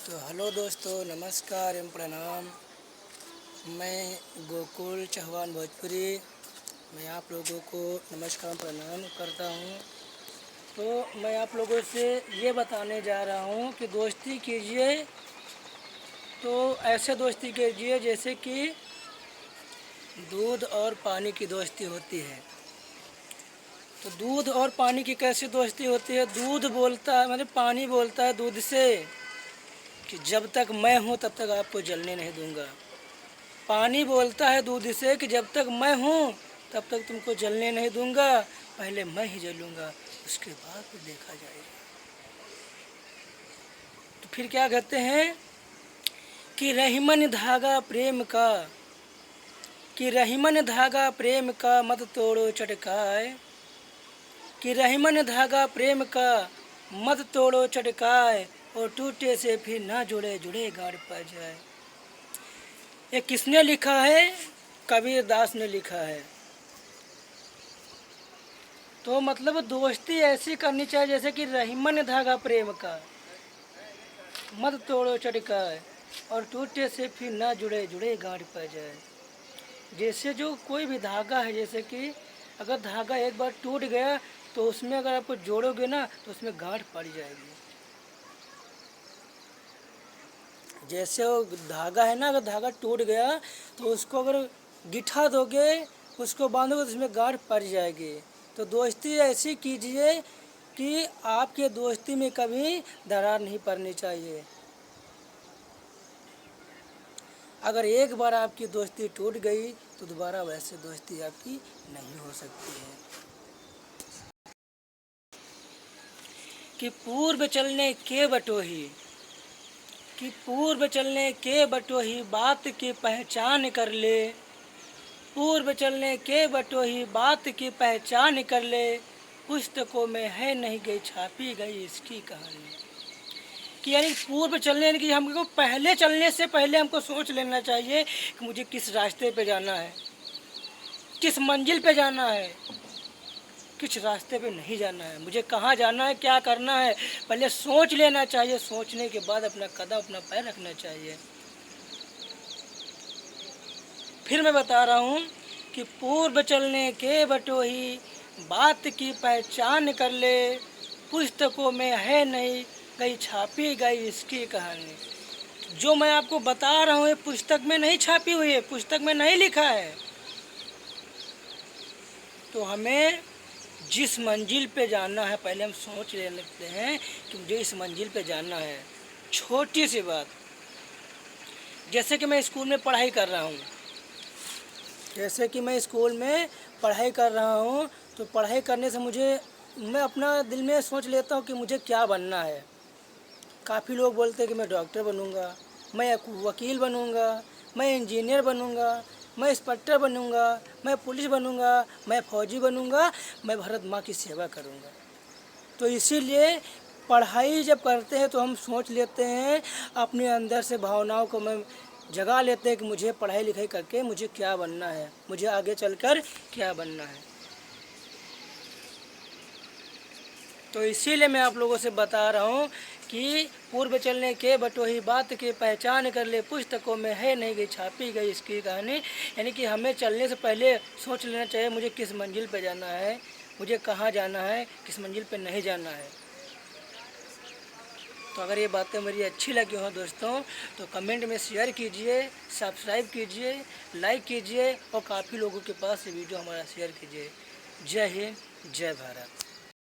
तो हेलो दोस्तों, नमस्कार एवं प्रणाम। मैं गोकुल चौहान भोजपुरी। मैं आप लोगों को नमस्कार प्रणाम करता हूँ। तो मैं आप लोगों से ये बताने जा रहा हूँ कि दोस्ती कीजिए तो ऐसे दोस्ती कीजिए जैसे कि दूध और पानी की दोस्ती होती है। तो दूध और पानी की कैसी दोस्ती होती है? दूध बोलता है, मतलब पानी बोलता है दूध से कि जब तक मैं हूँ तब तक आपको जलने नहीं दूंगा। पानी बोलता है दूध से कि जब तक मैं हूँ तब तक तुमको जलने नहीं दूंगा, पहले मैं ही जलूंगा, उसके बाद फिर देखा जाएगा। तो फिर क्या कहते हैं कि रहीमन धागा प्रेम का, कि रहीमन धागा प्रेम का मत तोड़ो चटकाए, कि रहीमन धागा प्रेम का मत तोड़ो चटकाए, और टूटे से फिर ना जुड़े जुड़े गाड़ पा जाए। ये किसने लिखा है? कबीर दास ने लिखा है। तो मतलब दोस्ती ऐसी करनी चाहिए जैसे कि रहीमन धागा प्रेम का मत तोड़ो चटकाए, और टूटे से फिर ना जुड़े जुड़े गांठ पा जाए। जैसे जो कोई भी धागा है, जैसे कि अगर धागा एक बार टूट गया तो उसमें अगर आपको जोड़ोगे ना तो उसमें गांठ पड़ जाएगी। जैसे वो धागा है ना, अगर धागा टूट गया तो उसको अगर गिठा दोगे, उसको बांधोगे तो उसमें गांठ पड़ जाएगी। तो दोस्ती ऐसी कीजिए कि आपके दोस्ती में कभी दरार नहीं पड़नी चाहिए। अगर एक बार आपकी दोस्ती टूट गई तो दोबारा वैसे दोस्ती आपकी नहीं हो सकती है। कि पूर्व चलने के बटोही, कि पूर्व चलने के बटोही बात की पहचान कर ले, पूर्व चलने के बटोही बात की पहचान कर ले, पुस्तकों में है नहीं गई छापी गई इसकी कहानी। कि यानी पूर्व चलने, यानी कि हमको पहले चलने से पहले हमको सोच लेना चाहिए कि मुझे किस रास्ते पे जाना है, किस मंजिल पे जाना है, किस रास्ते पे नहीं जाना है, मुझे कहाँ जाना है, क्या करना है, पहले सोच लेना चाहिए। सोचने के बाद अपना कदम, अपना पैर रखना चाहिए। फिर मैं बता रहा हूँ कि पूर्व चलने के बटोही बात की पहचान कर ले, पुस्तकों में है नहीं गई छापी गई इसकी कहानी। जो मैं आपको बता रहा हूँ ये पुस्तक में नहीं छापी हुई है, पुस्तक में नहीं लिखा है। तो हमें जिस मंजिल पे जाना है पहले हम सोच लेते हैं कि मुझे इस मंजिल पे जाना है। छोटी सी बात, जैसे कि मैं स्कूल में पढ़ाई कर रहा हूँ, जैसे कि मैं स्कूल में पढ़ाई कर रहा हूँ, तो पढ़ाई करने से मैं अपना दिल में सोच लेता हूँ कि मुझे क्या बनना है। काफ़ी लोग बोलते हैं कि मैं डॉक्टर बनूँगा, मैं वकील बनूँगा, मैं इंजीनियर बनूँगा, मैं इंस्पेक्टर बनूँगा, मैं पुलिस बनूँगा, मैं फौजी बनूँगा, मैं भारत माँ की सेवा करूँगा। तो इसीलिए पढ़ाई जब करते हैं तो हम सोच लेते हैं, अपने अंदर से भावनाओं को मैं जगा लेते हैं कि मुझे पढ़ाई लिखाई करके मुझे क्या बनना है, मुझे आगे चलकर क्या बनना है। तो इसीलिए मैं आप लोगों से बता रहा हूँ कि पूर्व चलने के बटोही बात की पहचान कर ले, पुस्तकों में है नहीं गई छापी गई इसकी कहानी। यानी कि हमें चलने से पहले सोच लेना चाहिए मुझे किस मंजिल पे जाना है, मुझे कहाँ जाना है, किस मंजिल पे नहीं जाना है। तो अगर ये बातें मेरी अच्छी लगी हो दोस्तों तो कमेंट में शेयर कीजिए, सब्सक्राइब कीजिए, लाइक कीजिए और काफ़ी लोगों के पास ये वीडियो हमारा शेयर कीजिए। जय हिंद, जय भारत।